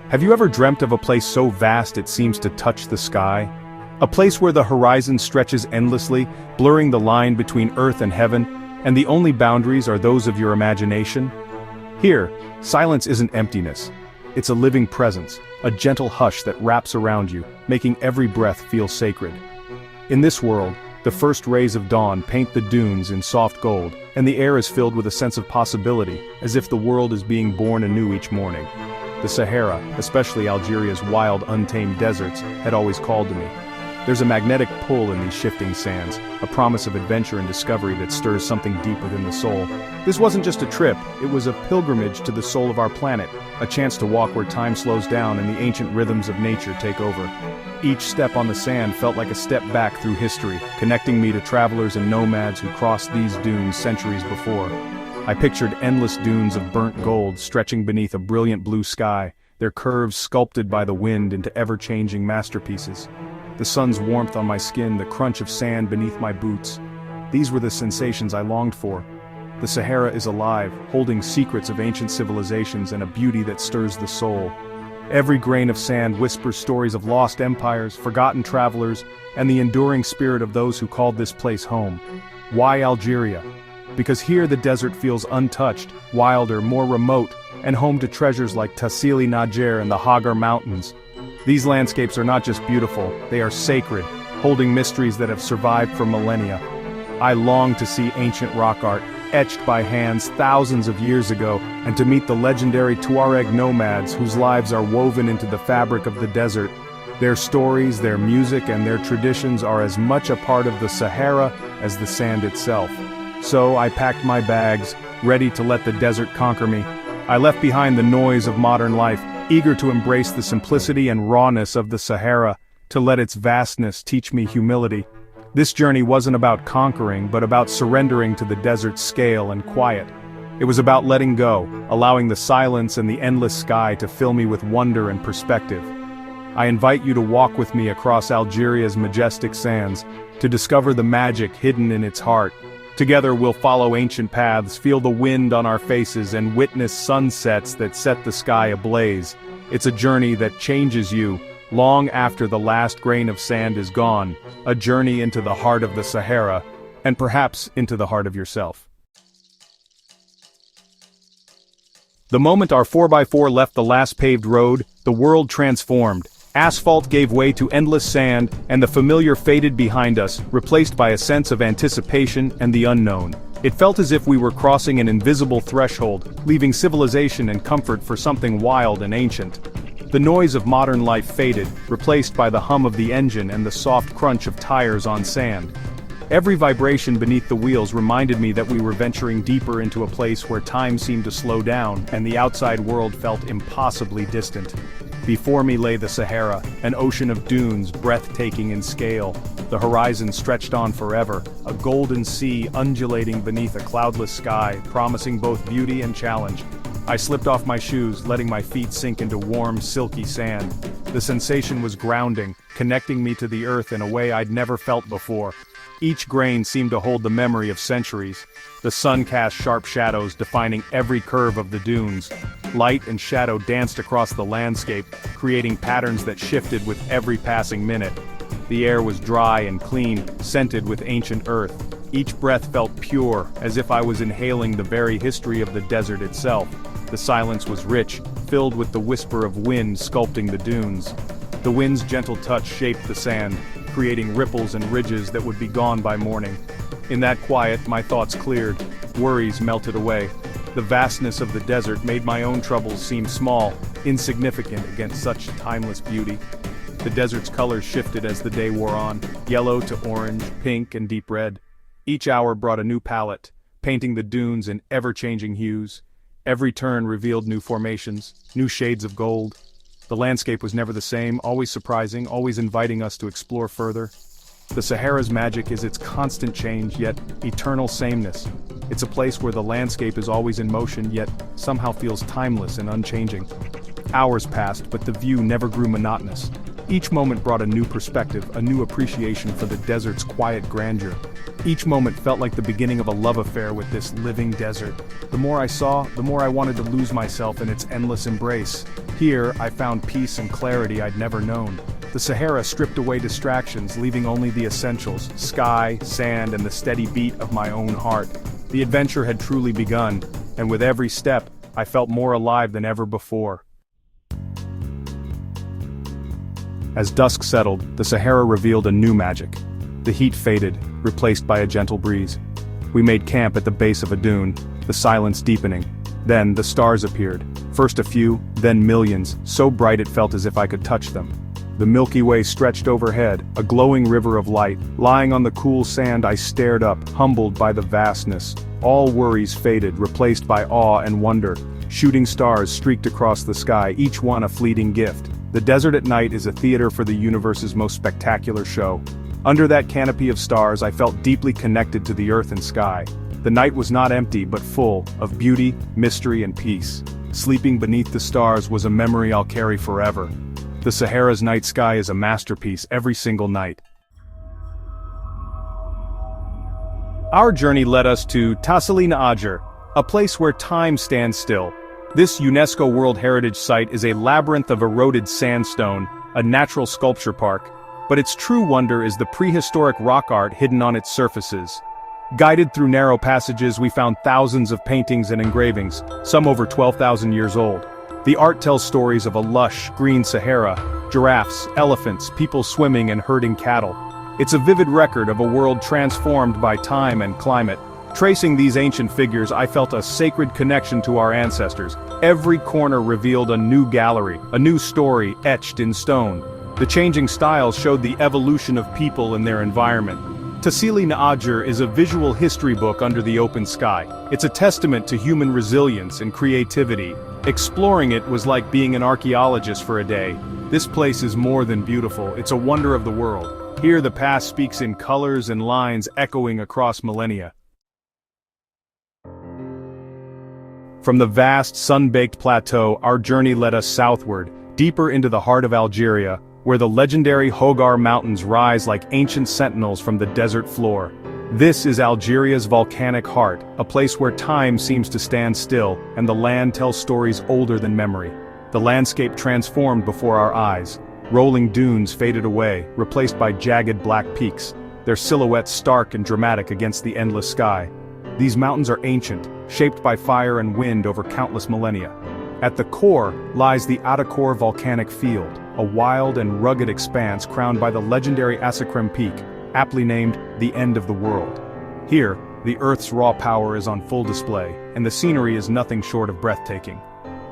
Have you ever dreamt of a place so vast it seems to touch the sky? A place where the horizon stretches endlessly, blurring the line between earth and heaven, and the only boundaries are those of your imagination? Here, silence isn't emptiness. It's a living presence, a gentle hush that wraps around you, making every breath feel sacred. In this world, the first rays of dawn paint the dunes in soft gold, and the air is filled with a sense of possibility, as if the world is being born anew each morning. The Sahara, especially Algeria's wild, untamed deserts, had always called to me. There's a magnetic pull in these shifting sands, a promise of adventure and discovery that stirs something deep within the soul. This wasn't just a trip, it was a pilgrimage to the soul of our planet, a chance to walk where time slows down and the ancient rhythms of nature take over. Each step on the sand felt like a step back through history, connecting me to travelers and nomads who crossed these dunes centuries before. I pictured endless dunes of burnt gold stretching beneath a brilliant blue sky, their curves sculpted by the wind into ever-changing masterpieces. The sun's warmth on my skin, the crunch of sand beneath my boots. These were the sensations I longed for. The Sahara is alive, holding secrets of ancient civilizations and a beauty that stirs the soul. Every grain of sand whispers stories of lost empires, forgotten travelers, and the enduring spirit of those who called this place home. Why Algeria? Because here the desert feels untouched, wilder, more remote, and home to treasures like Tassili Najer and the Hagar Mountains. These landscapes are not just beautiful, they are sacred, holding mysteries that have survived for millennia. I long to see ancient rock art, etched by hands thousands of years ago, and to meet the legendary Tuareg nomads whose lives are woven into the fabric of the desert. Their stories, their music, and their traditions are as much a part of the Sahara as the sand itself. So I packed my bags, ready to let the desert conquer me. I left behind the noise of modern life, eager to embrace the simplicity and rawness of the Sahara, to let its vastness teach me humility. This journey wasn't about conquering, but about surrendering to the desert's scale and quiet. It was about letting go, allowing the silence and the endless sky to fill me with wonder and perspective. I invite you to walk with me across Algeria's majestic sands, to discover the magic hidden in its heart. Together we'll follow ancient paths, feel the wind on our faces, and witness sunsets that set the sky ablaze. It's a journey that changes you, long after the last grain of sand is gone, a journey into the heart of the Sahara, and perhaps into the heart of yourself. The moment our 4x4 left the last paved road, the world transformed. Asphalt gave way to endless sand, and the familiar faded behind us, replaced by a sense of anticipation and the unknown. It felt as if we were crossing an invisible threshold, leaving civilization and comfort for something wild and ancient. The noise of modern life faded, replaced by the hum of the engine and the soft crunch of tires on sand. Every vibration beneath the wheels reminded me that we were venturing deeper into a place where time seemed to slow down and the outside world felt impossibly distant. Before me lay the Sahara, an ocean of dunes breathtaking in scale. The horizon stretched on forever, a golden sea undulating beneath a cloudless sky, promising both beauty and challenge. I slipped off my shoes, letting my feet sink into warm, silky sand. The sensation was grounding, connecting me to the earth in a way I'd never felt before. Each grain seemed to hold the memory of centuries. The sun cast sharp shadows defining every curve of the dunes. Light and shadow danced across the landscape, creating patterns that shifted with every passing minute. The air was dry and clean, scented with ancient earth. Each breath felt pure, as if I was inhaling the very history of the desert itself. The silence was rich, filled with the whisper of wind sculpting the dunes. The wind's gentle touch shaped the sand, creating ripples and ridges that would be gone by morning. In that quiet, my thoughts cleared, worries melted away. The vastness of the desert made my own troubles seem small, insignificant against such timeless beauty. The desert's colors shifted as the day wore on, yellow to orange, pink, and deep red. Each hour brought a new palette, painting the dunes in ever-changing hues. Every turn revealed new formations, new shades of gold. The landscape was never the same, always surprising, always inviting us to explore further. The Sahara's magic is its constant change, yet eternal sameness. It's a place where the landscape is always in motion, yet somehow feels timeless and unchanging. Hours passed, but the view never grew monotonous. Each moment brought a new perspective, a new appreciation for the desert's quiet grandeur. Each moment felt like the beginning of a love affair with this living desert. The more I saw, the more I wanted to lose myself in its endless embrace. Here, I found peace and clarity I'd never known. The Sahara stripped away distractions, leaving only the essentials: sky, sand, and the steady beat of my own heart. The adventure had truly begun, and with every step, I felt more alive than ever before. As dusk settled, the Sahara revealed a new magic. The heat faded, replaced by a gentle breeze. We made camp at the base of a dune, the silence deepening. Then the stars appeared, first a few, then millions, so bright it felt as if I could touch them. The Milky Way stretched overhead, a glowing river of light. Lying on the cool sand, I stared up, humbled by the vastness. All worries faded, replaced by awe and wonder. Shooting stars streaked across the sky, each one a fleeting gift. The desert at night is a theater for the universe's most spectacular show. Under that canopy of stars, I felt deeply connected to the earth and sky. The night was not empty but full of beauty, mystery, and peace. Sleeping beneath the stars was a memory I'll carry forever. The Sahara's night sky is a masterpiece every single night. Our journey led us to Sahara Algeria, a place where time stands still. This UNESCO World Heritage Site is a labyrinth of eroded sandstone, a natural sculpture park, but its true wonder is the prehistoric rock art hidden on its surfaces. Guided through narrow passages, we found thousands of paintings and engravings, some over 12,000 years old. The art tells stories of a lush, green Sahara, giraffes, elephants, people swimming and herding cattle. It's a vivid record of a world transformed by time and climate. Tracing these ancient figures, I felt a sacred connection to our ancestors. Every corner revealed a new gallery, a new story etched in stone. The changing styles showed the evolution of people and their environment. Sahara Algeria is a visual history book under the open sky. It's a testament to human resilience and creativity. Exploring it was like being an archaeologist for a day. This place is more than beautiful, it's a wonder of the world. Here the past speaks in colors and lines echoing across millennia. From the vast, sun-baked plateau, our journey led us southward, deeper into the heart of Algeria, where the legendary Hogar Mountains rise like ancient sentinels from the desert floor. This is Algeria's volcanic heart, a place where time seems to stand still, and the land tells stories older than memory. The landscape transformed before our eyes. Rolling dunes faded away, replaced by jagged black peaks, their silhouettes stark and dramatic against the endless sky. These mountains are ancient, shaped by fire and wind over countless millennia. At the core lies the Atakor volcanic field, a wild and rugged expanse crowned by the legendary Asakrim Peak, aptly named the End of the World. Here, the Earth's raw power is on full display, and the scenery is nothing short of breathtaking.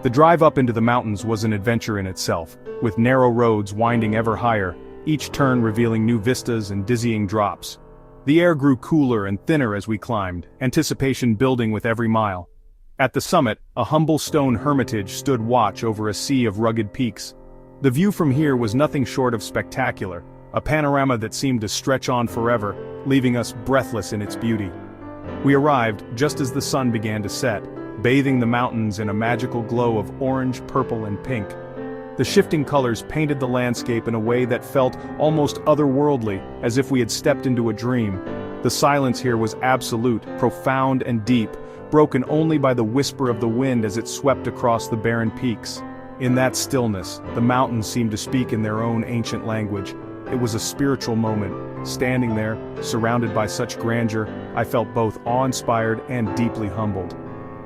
The drive up into the mountains was an adventure in itself, with narrow roads winding ever higher, each turn revealing new vistas and dizzying drops. The air grew cooler and thinner as we climbed, anticipation building with every mile. At the summit, a humble stone hermitage stood watch over a sea of rugged peaks. The view from here was nothing short of spectacular, a panorama that seemed to stretch on forever, leaving us breathless in its beauty. We arrived just as the sun began to set, bathing the mountains in a magical glow of orange, purple, and pink. The shifting colors painted the landscape in a way that felt almost otherworldly, as if we had stepped into a dream. The silence here was absolute, profound and deep, broken only by the whisper of the wind as it swept across the barren peaks. In that stillness, the mountains seemed to speak in their own ancient language. It was a spiritual moment. Standing there, surrounded by such grandeur, I felt both awe-inspired and deeply humbled.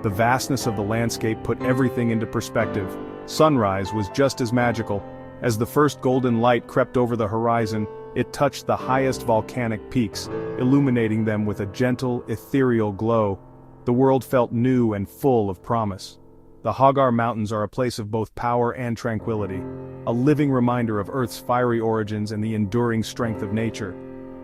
The vastness of the landscape put everything into perspective. Sunrise was just as magical. As the first golden light crept over the horizon, it touched the highest volcanic peaks, illuminating them with a gentle, ethereal glow. The world felt new and full of promise. The Hogar Mountains are a place of both power and tranquility, a living reminder of Earth's fiery origins and the enduring strength of nature.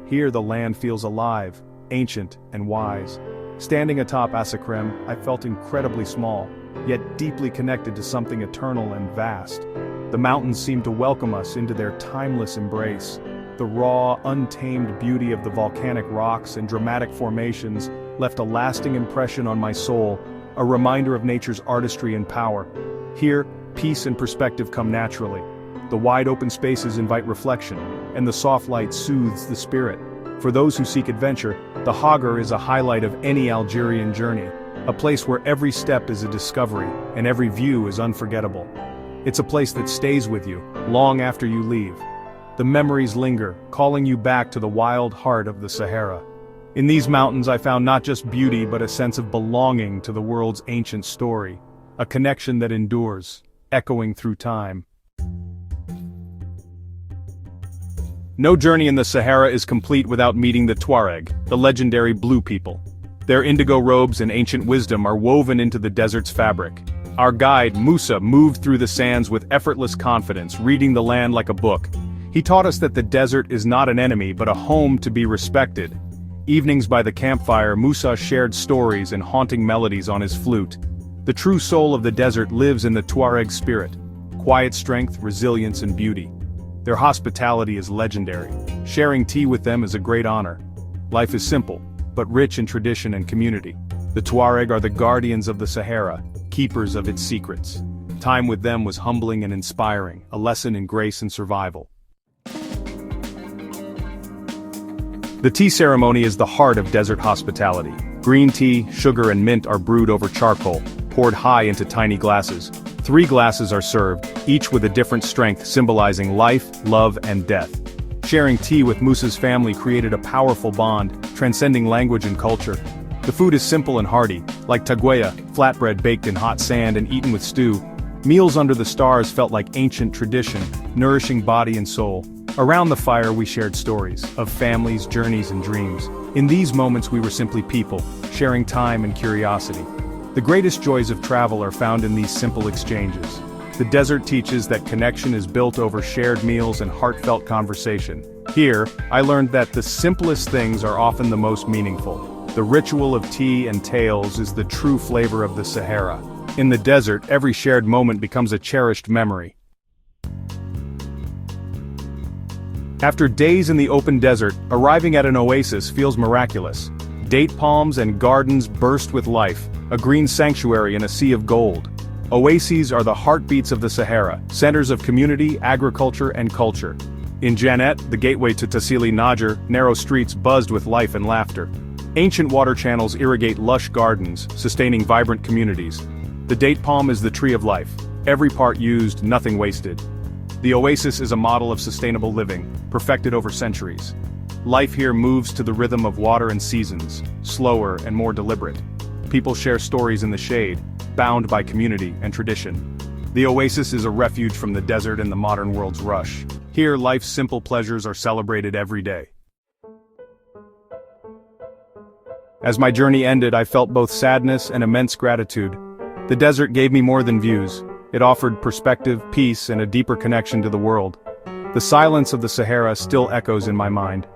Here the land feels alive, ancient, and wise. Standing atop Asakrim, I felt incredibly small, yet deeply connected to something eternal and vast. The mountains seemed to welcome us into their timeless embrace. The raw, untamed beauty of the volcanic rocks and dramatic formations left a lasting impression on my soul, a reminder of nature's artistry and power. Here, peace and perspective come naturally. The wide open spaces invite reflection, and the soft light soothes the spirit. For those who seek adventure, the Hagar is a highlight of any Algerian journey, a place where every step is a discovery and every view is unforgettable. It's a place that stays with you, long after you leave. The memories linger, calling you back to the wild heart of the Sahara. In these mountains I found not just beauty but a sense of belonging to the world's ancient story, a connection that endures, echoing through time. No journey in the Sahara is complete without meeting the Tuareg, the legendary blue people. Their indigo robes and ancient wisdom are woven into the desert's fabric. Our guide, Musa, moved through the sands with effortless confidence, reading the land like a book. He taught us that the desert is not an enemy but a home to be respected. Evenings by the campfire, Musa shared stories and haunting melodies on his flute. The true soul of the desert lives in the Tuareg spirit. Quiet strength, resilience, and beauty. Their hospitality is legendary. Sharing tea with them is a great honor. Life is simple, but rich in tradition and community. The Tuareg are the guardians of the Sahara, keepers of its secrets. Time with them was humbling and inspiring, a lesson in grace and survival. The tea ceremony is the heart of desert hospitality. Green tea, sugar, and mint are brewed over charcoal, poured high into tiny glasses. 3 glasses are served, each with a different strength symbolizing life, love, and death. Sharing tea with Musa's family created a powerful bond, transcending language and culture. The food is simple and hearty, like tagueya, flatbread baked in hot sand and eaten with stew. Meals under the stars felt like ancient tradition, nourishing body and soul. Around the fire we shared stories, of families, journeys, and dreams. In these moments we were simply people, sharing time and curiosity. The greatest joys of travel are found in these simple exchanges. The desert teaches that connection is built over shared meals and heartfelt conversation. Here, I learned that the simplest things are often the most meaningful. The ritual of tea and tales is the true flavor of the Sahara. In the desert, every shared moment becomes a cherished memory. After days in the open desert, arriving at an oasis feels miraculous. Date palms and gardens burst with life, a green sanctuary in a sea of gold. Oases are the heartbeats of the Sahara, centers of community, agriculture, and culture. In Janet, the gateway to Tassili Najer, narrow streets buzzed with life and laughter. Ancient water channels irrigate lush gardens, sustaining vibrant communities. The date palm is the tree of life. Every part used, nothing wasted. The oasis is a model of sustainable living, perfected over centuries. Life here moves to the rhythm of water and seasons, slower and more deliberate. People share stories in the shade, bound by community and tradition. The oasis is a refuge from the desert and the modern world's rush. Here, life's simple pleasures are celebrated every day. As my journey ended, I felt both sadness and immense gratitude. The desert gave me more than views. It offered perspective, peace, and a deeper connection to the world. The silence of the Sahara still echoes in my mind.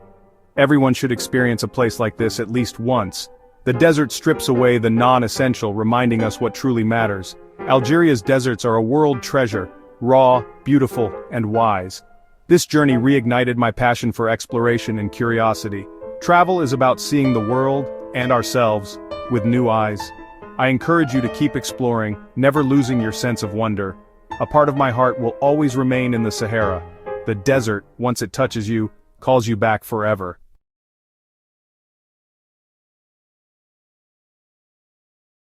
Everyone should experience a place like this at least once. The desert strips away the non-essential, reminding us what truly matters. Algeria's deserts are a world treasure, raw, beautiful, and wise. This journey reignited my passion for exploration and curiosity. Travel is about seeing the world, and ourselves, with new eyes. I encourage you to keep exploring, never losing your sense of wonder. A part of my heart will always remain in the Sahara. The desert, once it touches you, calls you back forever.